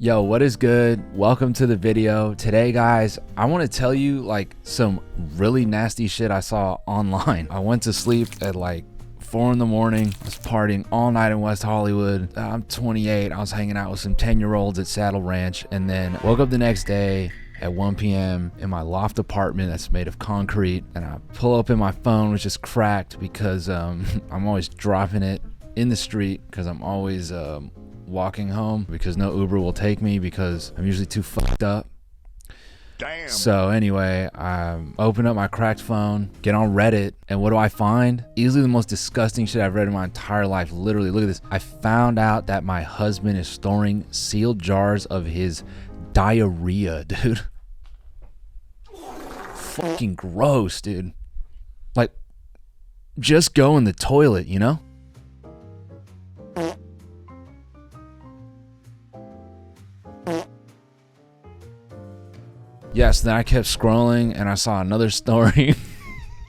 Yo, what is good? Welcome to the video. Today, guys, I want to tell you like some really nasty shit I saw online. I went to sleep at like 4 in the morning. I was partying all night in West Hollywood. I'm 28. I was hanging out with some 10-year-olds at Saddle Ranch, and then woke up the next day at 1 p.m. in my loft apartment that's made of concrete, and I pull up in my phone, which is cracked because I'm always dropping it in the street because I'm always walking home because no Uber will take me because I'm usually too fucked up. Damn. So anyway, I open up my cracked phone, get on Reddit, and what do I find? Easily the most disgusting shit I've read in my entire life. Literally, look at this. I found out that my husband is storing sealed jars of his diarrhea, dude. Fucking gross, dude. Like, just go in the toilet, you know? Yes, then I kept scrolling and I saw another story,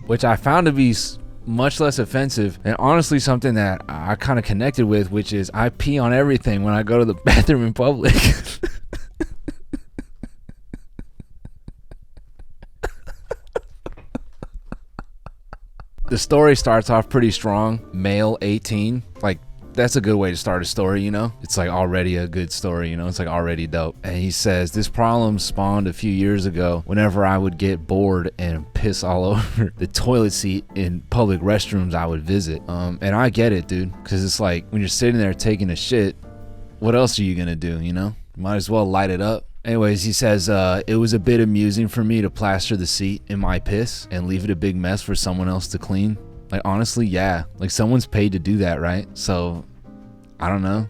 which I found to be much less offensive and honestly something that I kind of connected with, which is I pee on everything when I go to the bathroom in public. The story starts off pretty strong. Male 18, like that's a good way to start a story, you know? It's like already a good story, you know? It's like already dope. And he says, this problem spawned a few years ago whenever I would get bored and piss all over the toilet seat in public restrooms I would visit. And I get it, dude, because it's like when you're sitting there taking a shit, what else are you gonna do, you know? Might as well light it up. Anyways, he says, it was a bit amusing for me to plaster the seat in my piss and leave it a big mess for someone else to clean. Like, honestly, yeah. Like, someone's paid to do that, right? So, I don't know.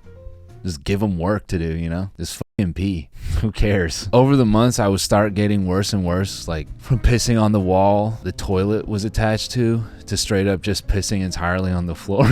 Just give them work to do, you know? Just fucking pee. Who cares? Over the months, I would start getting worse and worse. Like, from pissing on the wall the toilet was attached to straight up just pissing entirely on the floor.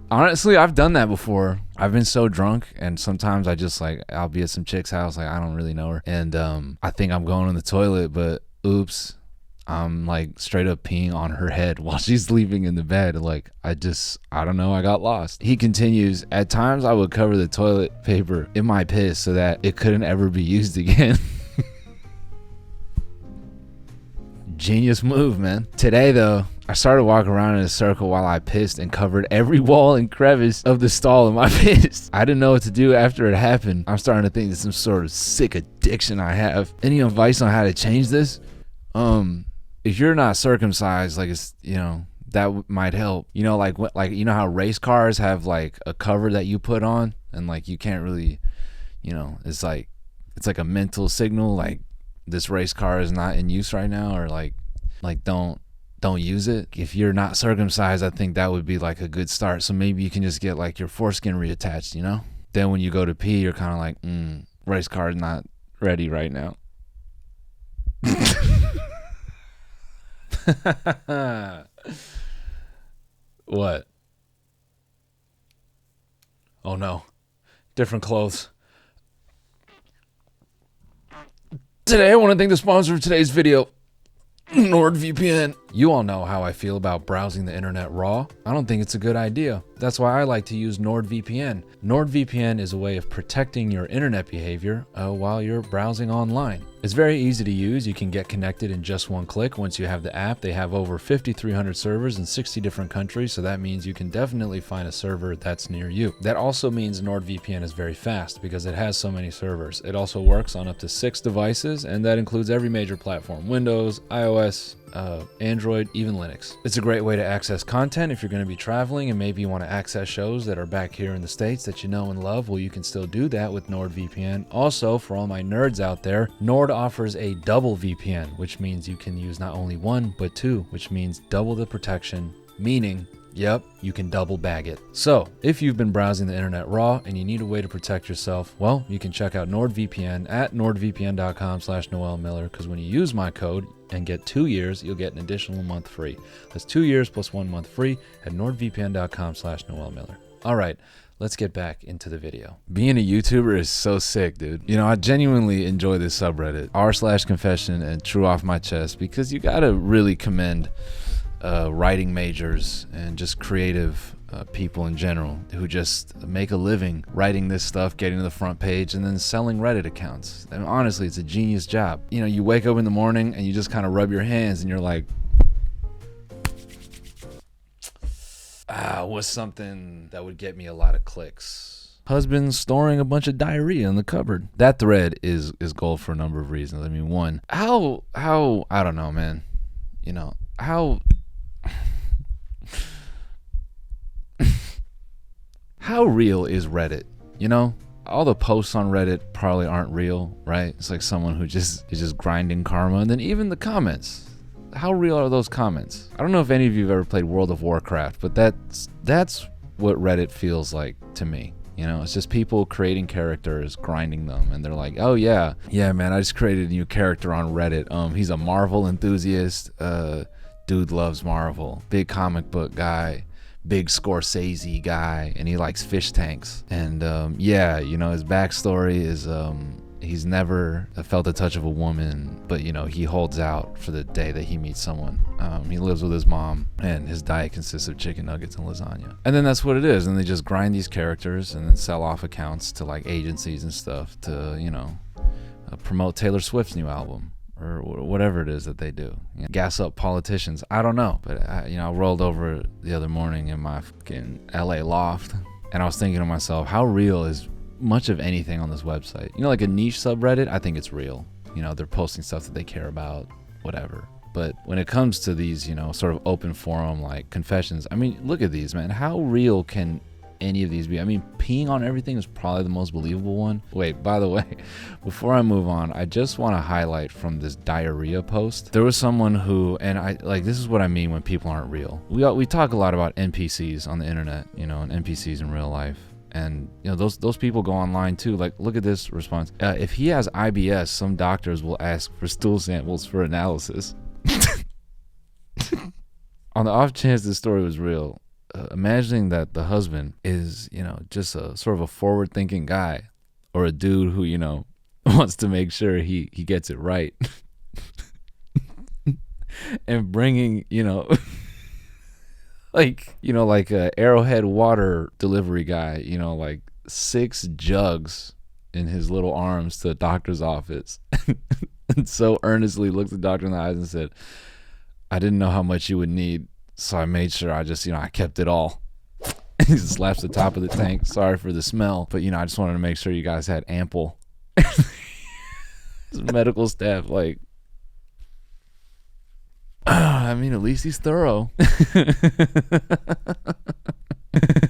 Honestly, I've done that before. I've been so drunk, and sometimes I just, like, I'll be at some chick's house, like, I don't really know her. And I think I'm going in the toilet, but oops. I'm like straight up peeing on her head while she's sleeping in the bed. Like, I don't know, I got lost. He continues, at times I would cover the toilet paper in my piss so that it couldn't ever be used again. Genius move, man. Today though, I started walking around in a circle while I pissed and covered every wall and crevice of the stall in my piss. I didn't know what to do after it happened. I'm starting to think it's some sort of sick addiction I have. Any advice on how to change this? If you're not circumcised, like, it's, you know, that might help. You know, like you know how race cars have like a cover that you put on, and like you can't really, you know, it's like a mental signal, like this race car is not in use right now, or like don't use it. If you're not circumcised, I think that would be like a good start. So maybe you can just get like your foreskin reattached, you know? Then when you go to pee, you're kind of like, race car is not ready right now. What? Oh no, different clothes. Today I want to thank the sponsor of today's video, NordVPN. You all know how I feel about browsing the internet raw. I don't think it's a good idea. That's why I like to use NordVPN. NordVPN is a way of protecting your internet behavior while you're browsing online. It's very easy to use. You can get connected in just one click once you have the app. They have over 5,300 servers in 60 different countries, so that means you can definitely find a server that's near you. That also means NordVPN is very fast because it has so many servers. It also works on up to 6 devices, and that includes every major platform: Windows, iOS, Android, even Linux. It's a great way to access content if you're going to be traveling and maybe you want to access shows that are back here in the States that you know and love. Well, you can still do that with NordVPN. Also, for all my nerds out there, Nord offers a double VPN, which means you can use not only one, but 2, which means double the protection, meaning, yep, you can double bag it. So, if you've been browsing the internet raw and you need a way to protect yourself, well, you can check out NordVPN at nordvpn.com/NoelMiller, because when you use my code and get 2 years, you'll get an additional month free. That's 2 years plus 1 month free at nordvpn.com/NoelMiller. All right, let's get back into the video. Being a YouTuber is so sick, dude. You know, I genuinely enjoy this subreddit, r/confession and true off my chest, because you gotta really commend writing majors and just creative people in general who just make a living writing this stuff, getting to the front page, and then selling Reddit accounts. And honestly, it's a genius job. You know, you wake up in the morning and you just kind of rub your hands and you're like, what's something that would get me a lot of clicks? Husband storing a bunch of diarrhea in the cupboard. That thread is gold for a number of reasons. I mean, one, how I don't know, man. You know, how real is Reddit? You know, all the posts on Reddit probably aren't real, right? It's like someone who is just grinding karma. And then even the comments, how real are those comments? I don't know if any of you have ever played World of Warcraft, but that's what Reddit feels like to me. You know, it's just people creating characters, grinding them, and they're like, oh yeah man, I just created a new character on Reddit. He's a Marvel enthusiast. Dude loves Marvel. Big comic book guy. Big Scorsese guy, and he likes fish tanks. And yeah, you know, his backstory is he's never felt the touch of a woman, but you know, he holds out for the day that he meets someone. He lives with his mom, and his diet consists of chicken nuggets and lasagna. And then that's what it is. And they just grind these characters and then sell off accounts to like agencies and stuff to, you know, promote Taylor Swift's new album. Or whatever it is that they do. You know, gas up politicians. I don't know. But I rolled over the other morning in my fucking LA loft, and I was thinking to myself, how real is much of anything on this website? You know, like a niche subreddit, I think it's real. You know, they're posting stuff that they care about, whatever. But when it comes to these, you know, sort of open forum like confessions, I mean, look at these, man. How real can any of these be? I mean, peeing on everything is probably the most believable one. Wait, by the way, before I move on, I just want to highlight from this diarrhea post. There was someone who, and I like, this is what I mean when people aren't real. We talk a lot about NPCs on the internet, you know, and NPCs in real life. And you know, those people go online too. Like, look at this response. If he has IBS, some doctors will ask for stool samples for analysis. On the off chance this story was real, imagining that the husband is, you know, just a sort of a forward-thinking guy, or a dude who, you know, wants to make sure he gets it right, and bringing, you know, like a Arrowhead water delivery guy, you know, like 6 jugs in his little arms to the doctor's office, and so earnestly looked the doctor in the eyes and said, I didn't know how much you would need, so I made sure I just, you know, I kept it all. He slaps the top of the tank. Sorry for the smell, but you know, I just wanted to make sure you guys had ample. Medical staff, like, I mean, at least he's thorough.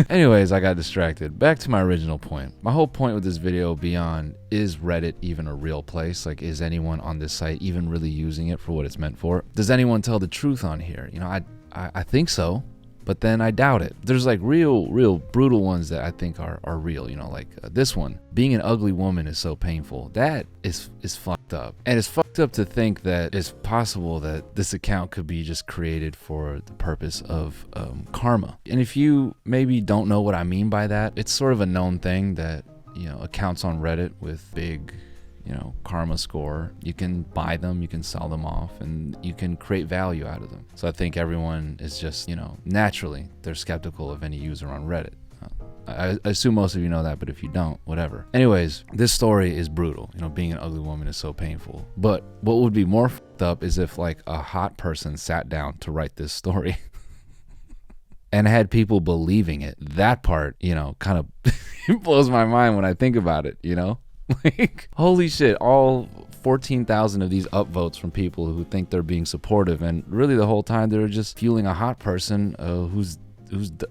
Anyways, I got distracted. Back to my original point. My whole point with this video beyond, is Reddit even a real place? Like, is anyone on this site even really using it for what it's meant for? Does anyone tell the truth on here? You know, I think so, but then I doubt it. There's like real brutal ones that I think are real, you know, like this one. Being an ugly woman is so painful. That is fucked up. And it's fucked up to think that it's possible that this account could be just created for the purpose of karma. And if you maybe don't know what I mean by that, it's sort of a known thing that, you know, accounts on Reddit with big, you know, karma score, you can buy them, you can sell them off, and you can create value out of them. So I think everyone is just, you know, naturally, they're skeptical of any user on Reddit. I assume most of you know that, but if you don't, whatever. Anyways, this story is brutal. You know, being an ugly woman is so painful. But what would be more fucked up is if like a hot person sat down to write this story and had people believing it. That part, you know, kind of blows my mind when I think about it, you know? Like, holy shit, all 14,000 of these upvotes from people who think they're being supportive, and really the whole time they're just fueling a hot person who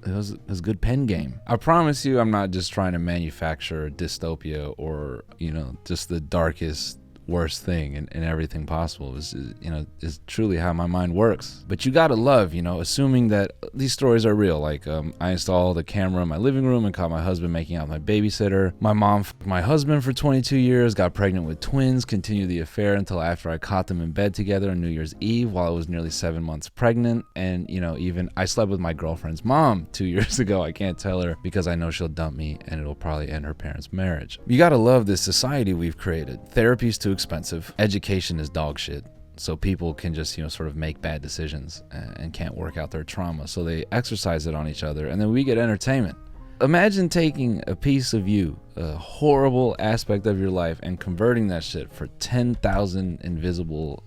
has good pen game. I promise you, I'm not just trying to manufacture dystopia or, you know, just the darkest, worst thing and everything possible. Is, you know, is truly how my mind works. But you gotta love, you know, assuming that these stories are real. Like, I installed a camera in my living room and caught my husband making out with my babysitter. My mom fucked my husband for 22 years, got pregnant with twins, continued the affair until after I caught them in bed together on New Year's Eve while I was nearly 7 months pregnant. And, you know, even I slept with my girlfriend's mom 2 years ago. I can't tell her because I know she'll dump me and it'll probably end her parents' marriage. You gotta love this society we've created. Therapy's too expensive. Education is dog shit. so people can just, you know, sort of make bad decisions and can't work out their trauma. So they exercise it on each other, and then we get entertainment. Imagine taking a piece of you, a horrible aspect of your life, and converting that shit for 10,000 invisible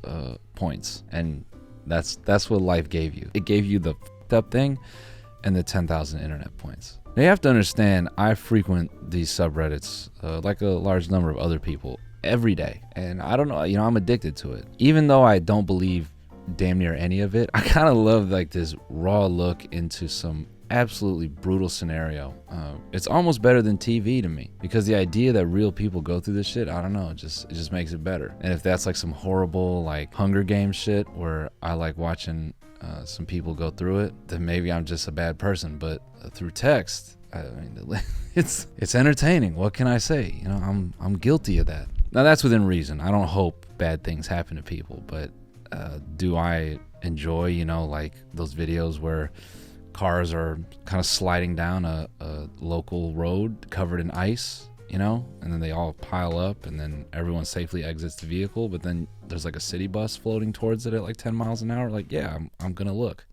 points. And that's what life gave you. It gave you the f***ed up thing and the 10,000 internet points. Now you have to understand, I frequent these subreddits like a large number of other people every day. And I don't know, you know, I'm addicted to it. Even though I don't believe damn near any of it, I kind of love like this raw look into some absolutely brutal scenario. It's almost better than TV to me, because the idea that real people go through this shit, I don't know, it just makes it better. And if that's like some horrible like Hunger Games shit where I like watching some people go through it, then maybe I'm just a bad person. But through text, I mean, it's entertaining. What can I say? You know, I'm guilty of that. Now that's within reason. I don't hope bad things happen to people, but do I enjoy, you know, like those videos where cars are kind of sliding down a local road covered in ice, you know, and then they all pile up and then everyone safely exits the vehicle, but then there's like a city bus floating towards it at like 10 miles an hour. Like, yeah, I'm gonna look.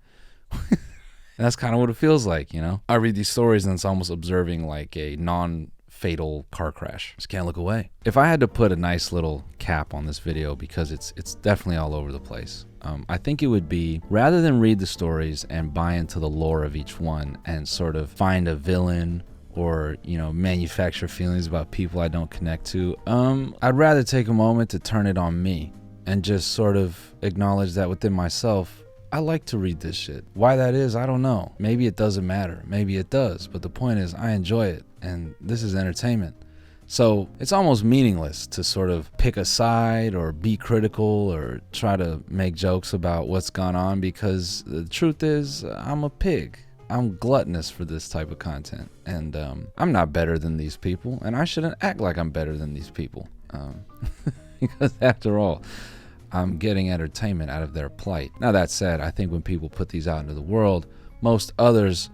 And that's kind of what it feels like, you know. I read these stories and it's almost observing like a non-fatal car crash. Just can't look away. If I had to put a nice little cap on this video, because it's definitely all over the place, I think it would be, rather than read the stories and buy into the lore of each one and sort of find a villain or, you know, manufacture feelings about people I don't connect to, I'd rather take a moment to turn it on me and just sort of acknowledge that within myself, I like to read this shit. Why that is, I don't know. Maybe it doesn't matter. Maybe it does. But the point is, I enjoy it, and this is entertainment. So it's almost meaningless to sort of pick a side or be critical or try to make jokes about what's gone on, because the truth is, I'm a pig. I'm gluttonous for this type of content, and I'm not better than these people, and I shouldn't act like I'm better than these people, because after all, I'm getting entertainment out of their plight. Now that said, I think when people put these out into the world, most others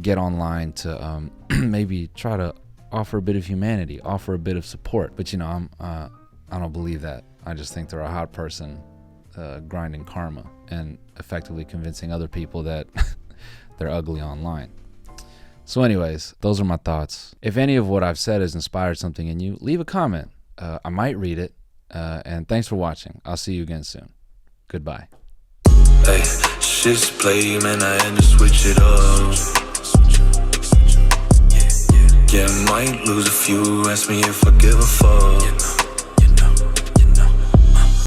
get online to maybe try to offer a bit of humanity, offer a bit of support. But you know, I don't believe that. I just think they're a hot person grinding karma and effectively convincing other people that they're ugly online. So anyways, those are my thoughts. If any of what I've said has inspired something in you, leave a comment. I might read it. And thanks for watching. I'll see you again soon. Goodbye. Hey, shit's play, man, I had to switch it up. Yeah, might lose a few, ask me if I give a fuck.